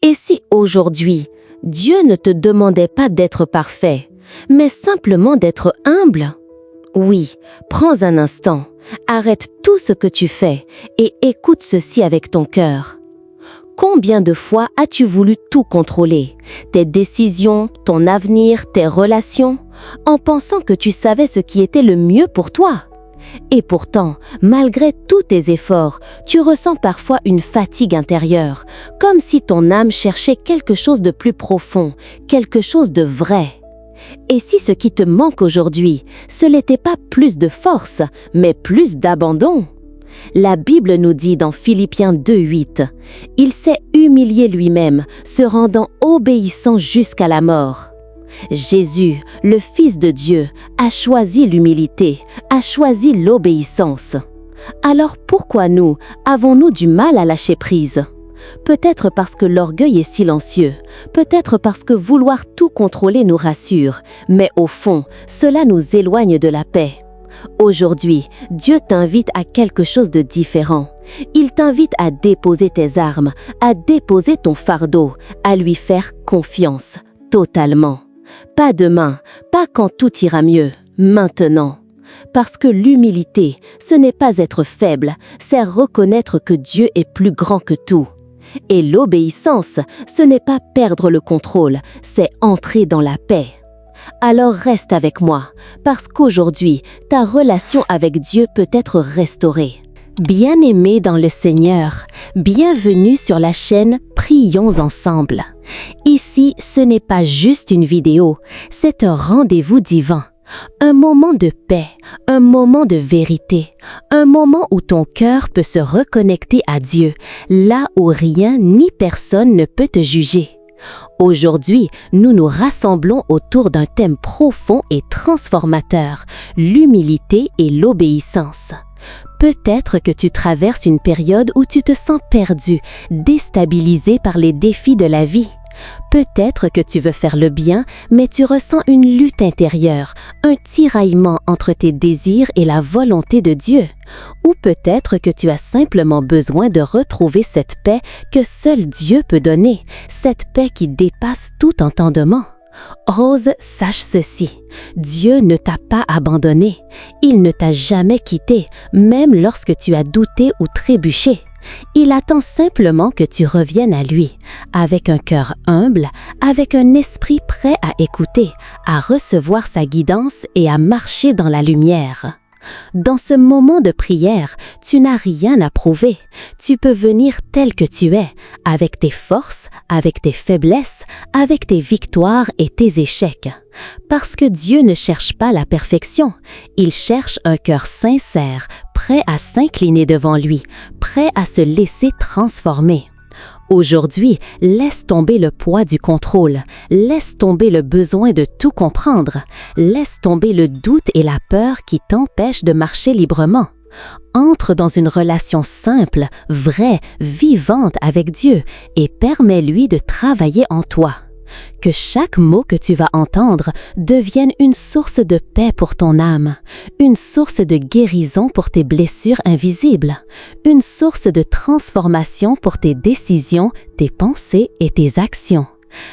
Et si aujourd'hui, Dieu ne te demandait pas d'être parfait, mais simplement d'être humble? Oui, prends un instant, arrête tout ce que tu fais et écoute ceci avec ton cœur. Combien de fois as-tu voulu tout contrôler, tes décisions, ton avenir, tes relations, en pensant que tu savais ce qui était le mieux pour toi? Et pourtant, malgré tous tes efforts, tu ressens parfois une fatigue intérieure, comme si ton âme cherchait quelque chose de plus profond, quelque chose de vrai. Et si ce qui te manque aujourd'hui, ce n'était pas plus de force, mais plus d'abandon? La Bible nous dit dans Philippiens 2:8, « Il s'est humilié lui-même, se rendant obéissant jusqu'à la mort. » Jésus, le Fils de Dieu, a choisi l'humilité, a choisi l'obéissance. Alors pourquoi nous, avons-nous du mal à lâcher prise? Peut-être parce que l'orgueil est silencieux, peut-être parce que vouloir tout contrôler nous rassure, mais au fond, cela nous éloigne de la paix. Aujourd'hui, Dieu t'invite à quelque chose de différent. Il t'invite à déposer tes armes, à déposer ton fardeau, à lui faire confiance, totalement. Pas demain, pas quand tout ira mieux, maintenant. Parce que l'humilité, ce n'est pas être faible, c'est reconnaître que Dieu est plus grand que tout. Et l'obéissance, ce n'est pas perdre le contrôle, c'est entrer dans la paix. Alors reste avec moi, parce qu'aujourd'hui, ta relation avec Dieu peut être restaurée. Bien-aimés dans le Seigneur, bienvenue sur la chaîne Prions ensemble. Ici, ce n'est pas juste une vidéo, c'est un rendez-vous divin. Un moment de paix, un moment de vérité, un moment où ton cœur peut se reconnecter à Dieu, là où rien ni personne ne peut te juger. Aujourd'hui, nous nous rassemblons autour d'un thème profond et transformateur, l'humilité et l'obéissance. Peut-être que tu traverses une période où tu te sens perdu, déstabilisé par les défis de la vie. Peut-être que tu veux faire le bien, mais tu ressens une lutte intérieure, un tiraillement entre tes désirs et la volonté de Dieu. Ou peut-être que tu as simplement besoin de retrouver cette paix que seul Dieu peut donner, cette paix qui dépasse tout entendement. Rose, sache ceci, Dieu ne t'a pas abandonné, il ne t'a jamais quitté, même lorsque tu as douté ou trébuché. Il attend simplement que tu reviennes à lui, avec un cœur humble, avec un esprit prêt à écouter, à recevoir sa guidance et à marcher dans la lumière. Dans ce moment de prière, tu n'as rien à prouver. Tu peux venir tel que tu es, avec tes forces, avec tes faiblesses, avec tes victoires et tes échecs. Parce que Dieu ne cherche pas la perfection, il cherche un cœur sincère, prêt à s'incliner devant lui, prêt à se laisser transformer. Aujourd'hui, laisse tomber le poids du contrôle, laisse tomber le besoin de tout comprendre, laisse tomber le doute et la peur qui t'empêchent de marcher librement. Entre dans une relation simple, vraie, vivante avec Dieu et permets-lui de travailler en toi. Que chaque mot que tu vas entendre devienne une source de paix pour ton âme, une source de guérison pour tes blessures invisibles, une source de transformation pour tes décisions, tes pensées et tes actions.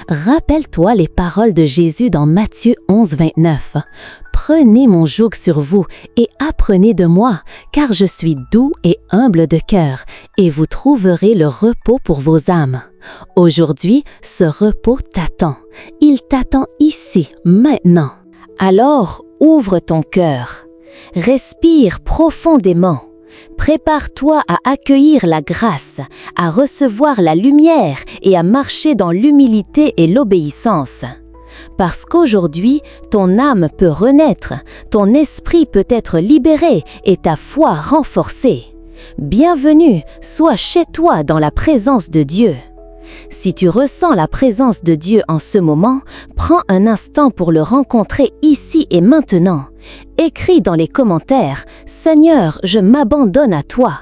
Rappelle-toi les paroles de Jésus dans Matthieu 11:29. « Prenez mon joug sur vous et apprenez de moi, car je suis doux et humble de cœur, et vous trouverez le repos pour vos âmes. » Aujourd'hui, ce repos t'attend. Il t'attend ici, maintenant. Alors, ouvre ton cœur. Respire profondément. Prépare-toi à accueillir la grâce, à recevoir la lumière et à marcher dans l'humilité et l'obéissance. Parce qu'aujourd'hui, ton âme peut renaître, ton esprit peut être libéré et ta foi renforcée. Bienvenue, sois chez toi dans la présence de Dieu. Si tu ressens la présence de Dieu en ce moment, prends un instant pour le rencontrer ici et maintenant. Écris dans les commentaires « Seigneur, je m'abandonne à toi ».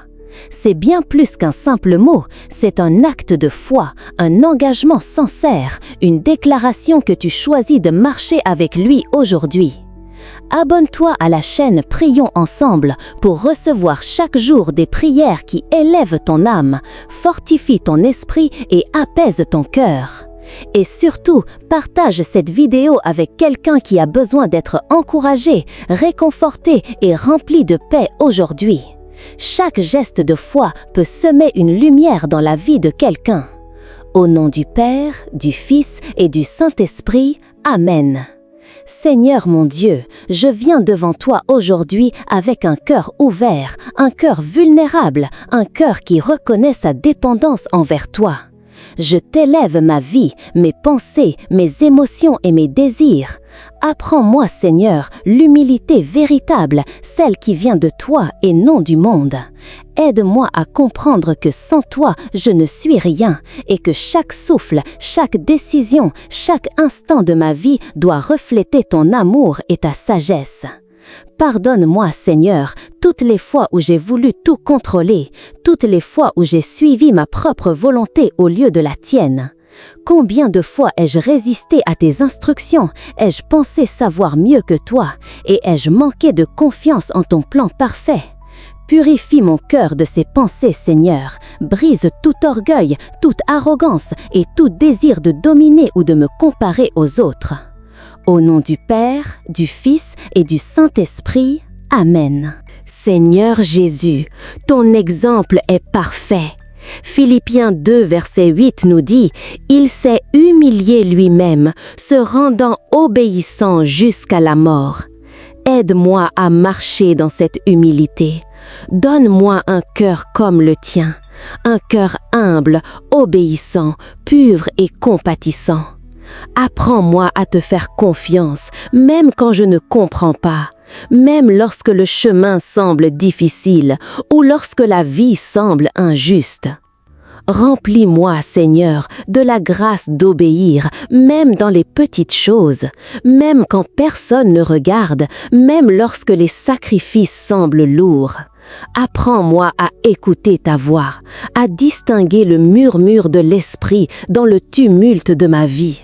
C'est bien plus qu'un simple mot, c'est un acte de foi, un engagement sincère, une déclaration que tu choisis de marcher avec lui aujourd'hui. Abonne-toi à la chaîne Prions ensemble pour recevoir chaque jour des prières qui élèvent ton âme, fortifient ton esprit et apaisent ton cœur. Et surtout, partage cette vidéo avec quelqu'un qui a besoin d'être encouragé, réconforté et rempli de paix aujourd'hui. Chaque geste de foi peut semer une lumière dans la vie de quelqu'un. Au nom du Père, du Fils et du Saint-Esprit, Amen. Seigneur mon Dieu, je viens devant toi aujourd'hui avec un cœur ouvert, un cœur vulnérable, un cœur qui reconnaît sa dépendance envers toi. Je t'élève ma vie, mes pensées, mes émotions et mes désirs. Apprends-moi, Seigneur, l'humilité véritable, celle qui vient de toi et non du monde. Aide-moi à comprendre que sans toi, je ne suis rien et que chaque souffle, chaque décision, chaque instant de ma vie doit refléter ton amour et ta sagesse. Pardonne-moi, Seigneur, toutes les fois où j'ai voulu tout contrôler, toutes les fois où j'ai suivi ma propre volonté au lieu de la tienne. Combien de fois ai-je résisté à tes instructions, ai-je pensé savoir mieux que toi, et ai-je manqué de confiance en ton plan parfait? Purifie mon cœur de ces pensées, Seigneur, brise tout orgueil, toute arrogance et tout désir de dominer ou de me comparer aux autres. Au nom du Père, du Fils et du Saint-Esprit, Amen. Seigneur Jésus, ton exemple est parfait. Philippiens 2, verset 8 nous dit « Il s'est humilié lui-même, se rendant obéissant jusqu'à la mort. » Aide-moi à marcher dans cette humilité. Donne-moi un cœur comme le tien, un cœur humble, obéissant, pur et compatissant. Apprends-moi à te faire confiance, même quand je ne comprends pas, même lorsque le chemin semble difficile ou lorsque la vie semble injuste. Remplis-moi, Seigneur, de la grâce d'obéir, même dans les petites choses, même quand personne ne regarde, même lorsque les sacrifices semblent lourds. Apprends-moi à écouter ta voix, à distinguer le murmure de l'esprit dans le tumulte de ma vie.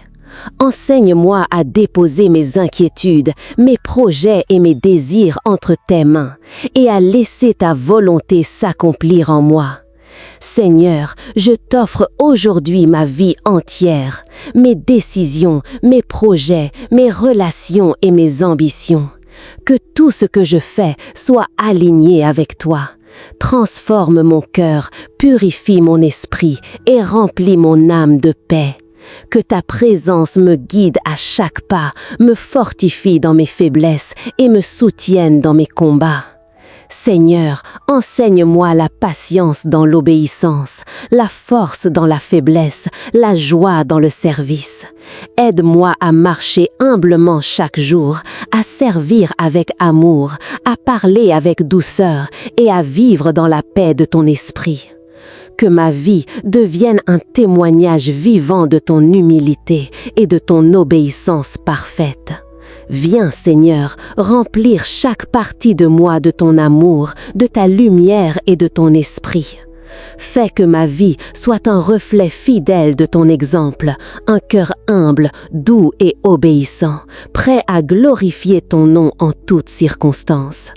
Enseigne-moi à déposer mes inquiétudes, mes projets et mes désirs entre tes mains et à laisser ta volonté s'accomplir en moi. Seigneur, je t'offre aujourd'hui ma vie entière, mes décisions, mes projets, mes relations et mes ambitions. Que tout ce que je fais soit aligné avec toi. Transforme mon cœur, purifie mon esprit et remplis mon âme de paix. Que ta présence me guide à chaque pas, me fortifie dans mes faiblesses et me soutienne dans mes combats. Seigneur, enseigne-moi la patience dans l'obéissance, la force dans la faiblesse, la joie dans le service. Aide-moi à marcher humblement chaque jour, à servir avec amour, à parler avec douceur et à vivre dans la paix de ton esprit. Que ma vie devienne un témoignage vivant de ton humilité et de ton obéissance parfaite. Viens, Seigneur, remplir chaque partie de moi de ton amour, de ta lumière et de ton esprit. Fais que ma vie soit un reflet fidèle de ton exemple, un cœur humble, doux et obéissant, prêt à glorifier ton nom en toutes circonstances.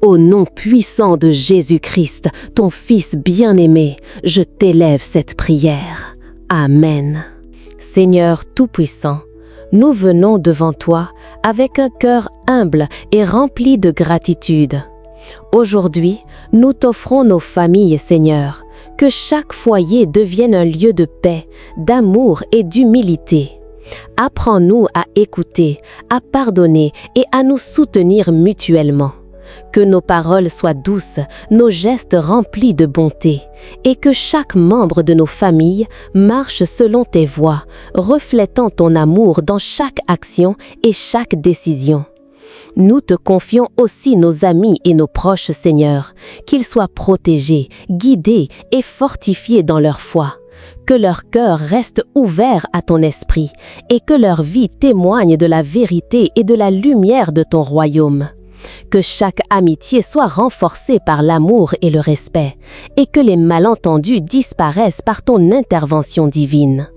Au nom puissant de Jésus-Christ, ton Fils bien-aimé, je t'élève cette prière. Amen. Seigneur Tout-Puissant, nous venons devant toi avec un cœur humble et rempli de gratitude. Aujourd'hui, nous t'offrons nos familles, Seigneur, que chaque foyer devienne un lieu de paix, d'amour et d'humilité. Apprends-nous à écouter, à pardonner et à nous soutenir mutuellement. Que nos paroles soient douces, nos gestes remplis de bonté, et que chaque membre de nos familles marche selon tes voies, reflétant ton amour dans chaque action et chaque décision. Nous te confions aussi nos amis et nos proches, Seigneur, qu'ils soient protégés, guidés et fortifiés dans leur foi. Que leur cœur reste ouvert à ton esprit et que leur vie témoigne de la vérité et de la lumière de ton royaume. Que chaque amitié soit renforcée par l'amour et le respect, et que les malentendus disparaissent par ton intervention divine.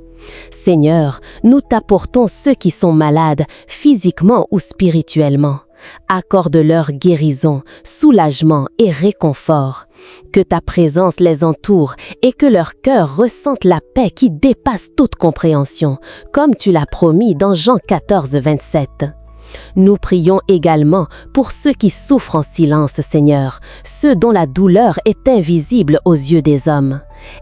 Seigneur, nous t'apportons ceux qui sont malades, physiquement ou spirituellement. Accorde-leur guérison, soulagement et réconfort. Que ta présence les entoure et que leur cœur ressente la paix qui dépasse toute compréhension, comme tu l'as promis dans Jean 14, 27. Nous prions également pour ceux qui souffrent en silence, Seigneur, ceux dont la douleur est invisible aux yeux des hommes.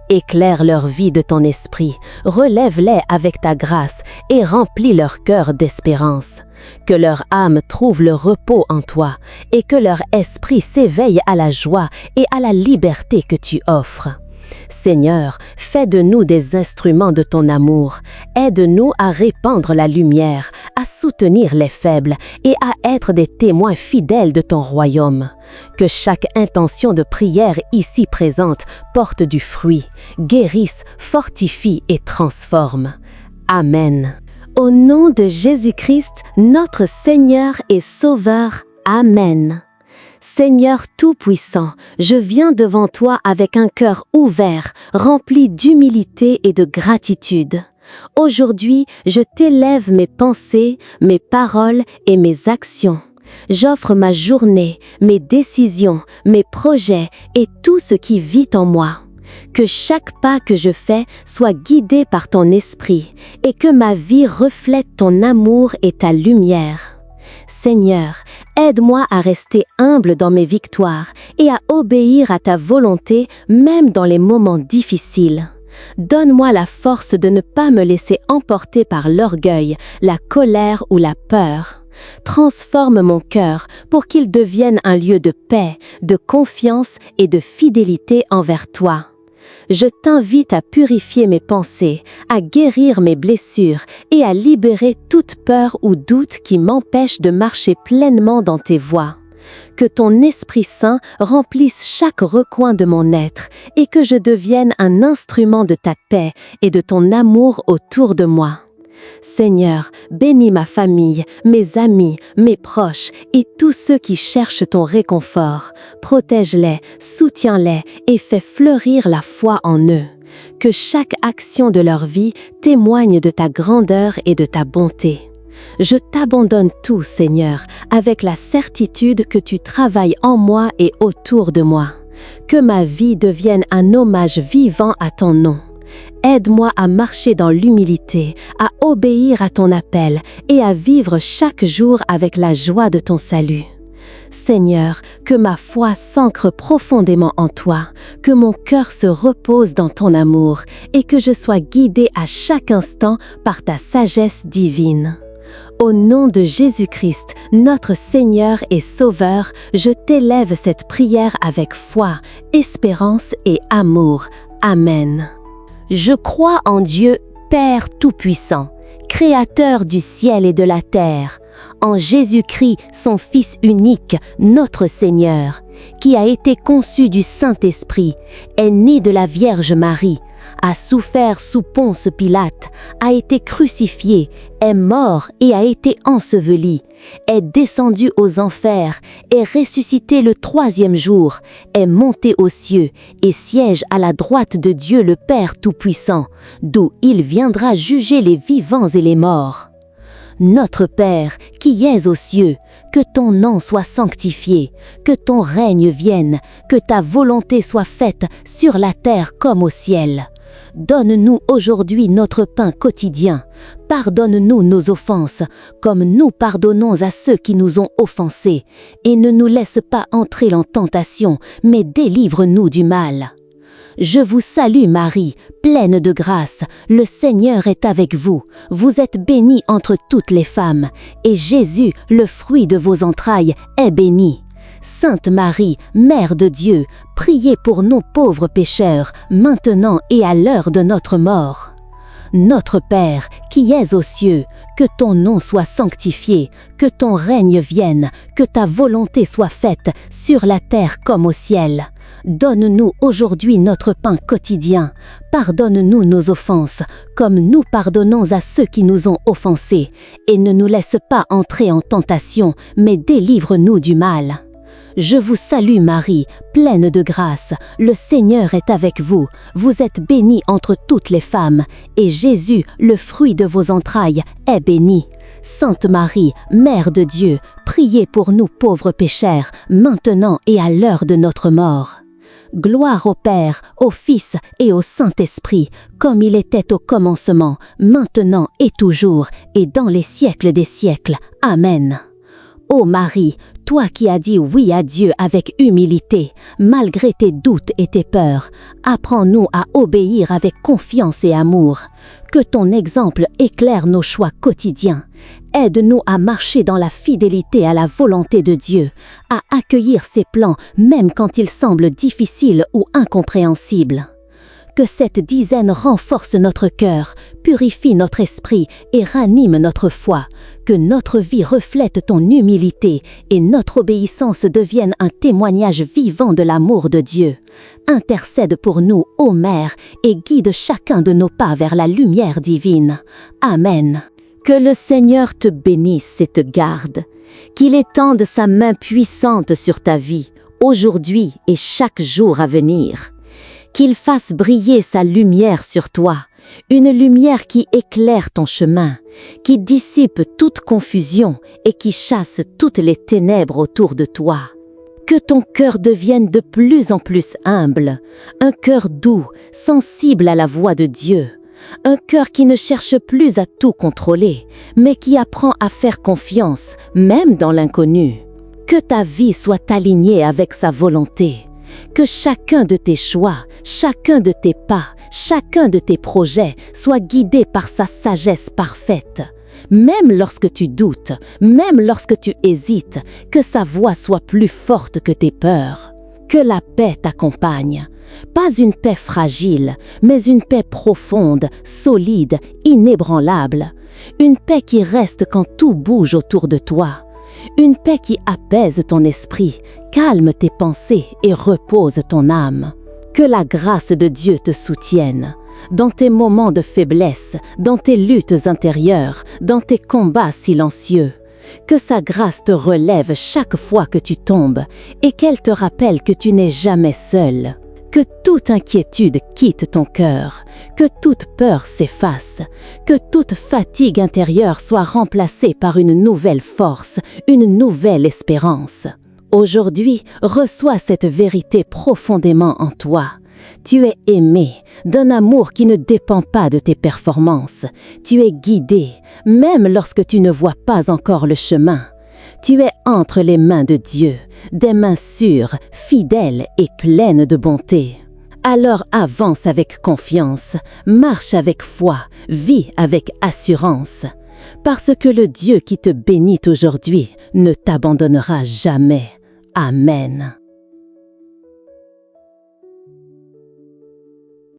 Éclaire leur vie de ton esprit, relève-les avec ta grâce et remplis leur cœur d'espérance. Que leur âme trouve le repos en toi et que leur esprit s'éveille à la joie et à la liberté que tu offres. Seigneur, fais de nous des instruments de ton amour. Aide-nous à répandre la lumière, à soutenir les faibles et à être des témoins fidèles de ton royaume. Que chaque intention de prière ici présente porte du fruit, guérisse, fortifie et transforme. Amen. Au nom de Jésus-Christ, notre Seigneur et Sauveur. Amen. Seigneur Tout-Puissant, je viens devant toi avec un cœur ouvert, rempli d'humilité et de gratitude. Aujourd'hui, je t'élève mes pensées, mes paroles et mes actions. J'offre ma journée, mes décisions, mes projets et tout ce qui vit en moi. Que chaque pas que je fais soit guidé par ton esprit et que ma vie reflète ton amour et ta lumière. Seigneur, aide-moi à rester humble dans mes victoires et à obéir à ta volonté même dans les moments difficiles. Donne-moi la force de ne pas me laisser emporter par l'orgueil, la colère ou la peur. Transforme mon cœur pour qu'il devienne un lieu de paix, de confiance et de fidélité envers toi. Je t'invite à purifier mes pensées, à guérir mes blessures et à libérer toute peur ou doute qui m'empêche de marcher pleinement dans tes voies. Que ton Esprit Saint remplisse chaque recoin de mon être et que je devienne un instrument de ta paix et de ton amour autour de moi. Seigneur, bénis ma famille, mes amis, mes proches et tous ceux qui cherchent ton réconfort. Protège-les, soutiens-les et fais fleurir la foi en eux. Que chaque action de leur vie témoigne de ta grandeur et de ta bonté. Je t'abandonne tout, Seigneur, avec la certitude que tu travailles en moi et autour de moi. Que ma vie devienne un hommage vivant à ton nom. Aide-moi à marcher dans l'humilité, à obéir à ton appel et à vivre chaque jour avec la joie de ton salut. Seigneur, que ma foi s'ancre profondément en toi, que mon cœur se repose dans ton amour et que je sois guidé à chaque instant par ta sagesse divine. Au nom de Jésus-Christ, notre Seigneur et Sauveur, je t'élève cette prière avec foi, espérance et amour. Amen. Je crois en Dieu, Père Tout-Puissant, Créateur du ciel et de la terre, en Jésus-Christ, son Fils unique, notre Seigneur, qui a été conçu du Saint-Esprit, est né de la Vierge Marie, a souffert sous Ponce Pilate, a été crucifié, est mort et a été enseveli, est descendu aux enfers, est ressuscité le 3e jour, est monté aux cieux et siège à la droite de Dieu le Père Tout-Puissant, d'où il viendra juger les vivants et les morts. Notre Père, qui es aux cieux, que ton nom soit sanctifié, que ton règne vienne, que ta volonté soit faite sur la terre comme au ciel. Donne-nous aujourd'hui notre pain quotidien. Pardonne-nous nos offenses, comme nous pardonnons à ceux qui nous ont offensés. Et ne nous laisse pas entrer en tentation, mais délivre-nous du mal. Je vous salue Marie, pleine de grâce, le Seigneur est avec vous. Vous êtes bénie entre toutes les femmes, et Jésus, le fruit de vos entrailles, est béni. Sainte Marie, Mère de Dieu, priez pour nous pauvres pécheurs, maintenant et à l'heure de notre mort. Notre Père, qui es aux cieux, que ton nom soit sanctifié, que ton règne vienne, que ta volonté soit faite sur la terre comme au ciel. Donne-nous aujourd'hui notre pain quotidien. Pardonne-nous nos offenses, comme nous pardonnons à ceux qui nous ont offensés. Et ne nous laisse pas entrer en tentation, mais délivre-nous du mal. Je vous salue Marie, pleine de grâce, le Seigneur est avec vous. Vous êtes bénie entre toutes les femmes, et Jésus, le fruit de vos entrailles, est béni. Sainte Marie, Mère de Dieu, priez pour nous pauvres pécheurs, maintenant et à l'heure de notre mort. Gloire au Père, au Fils et au Saint-Esprit, comme il était au commencement, maintenant et toujours, et dans les siècles des siècles. Amen. Ô Marie, toi qui as dit oui à Dieu avec humilité, malgré tes doutes et tes peurs, apprends-nous à obéir avec confiance et amour. Que ton exemple éclaire nos choix quotidiens. Aide-nous à marcher dans la fidélité à la volonté de Dieu, à accueillir ses plans même quand ils semblent difficiles ou incompréhensibles. Que cette dizaine renforce notre cœur, purifie notre esprit et ranime notre foi. Que notre vie reflète ton humilité et notre obéissance devienne un témoignage vivant de l'amour de Dieu. Intercède pour nous, ô Mère, et guide chacun de nos pas vers la lumière divine. Amen. Que le Seigneur te bénisse et te garde, qu'il étende sa main puissante sur ta vie, aujourd'hui et chaque jour à venir. Qu'il fasse briller sa lumière sur toi, une lumière qui éclaire ton chemin, qui dissipe toute confusion et qui chasse toutes les ténèbres autour de toi. Que ton cœur devienne de plus en plus humble, un cœur doux, sensible à la voix de Dieu, un cœur qui ne cherche plus à tout contrôler, mais qui apprend à faire confiance, même dans l'inconnu. Que ta vie soit alignée avec sa volonté. Que chacun de tes choix, chacun de tes pas, chacun de tes projets soit guidé par sa sagesse parfaite. Même lorsque tu doutes, même lorsque tu hésites, que sa voix soit plus forte que tes peurs. Que la paix t'accompagne. Pas une paix fragile, mais une paix profonde, solide, inébranlable. Une paix qui reste quand tout bouge autour de toi. Une paix qui apaise ton esprit, calme tes pensées et repose ton âme. Que la grâce de Dieu te soutienne. Dans tes moments de faiblesse, dans tes luttes intérieures, dans tes combats silencieux. Que sa grâce te relève chaque fois que tu tombes et qu'elle te rappelle que tu n'es jamais seul. Que toute inquiétude quitte ton cœur, que toute peur s'efface, que toute fatigue intérieure soit remplacée par une nouvelle force, une nouvelle espérance. Aujourd'hui, reçois cette vérité profondément en toi. Tu es aimé d'un amour qui ne dépend pas de tes performances. Tu es guidé, même lorsque tu ne vois pas encore le chemin. Tu es entre les mains de Dieu, des mains sûres, fidèles et pleines de bonté. Alors avance avec confiance, marche avec foi, vis avec assurance. Parce que le Dieu qui te bénit aujourd'hui ne t'abandonnera jamais. Amen.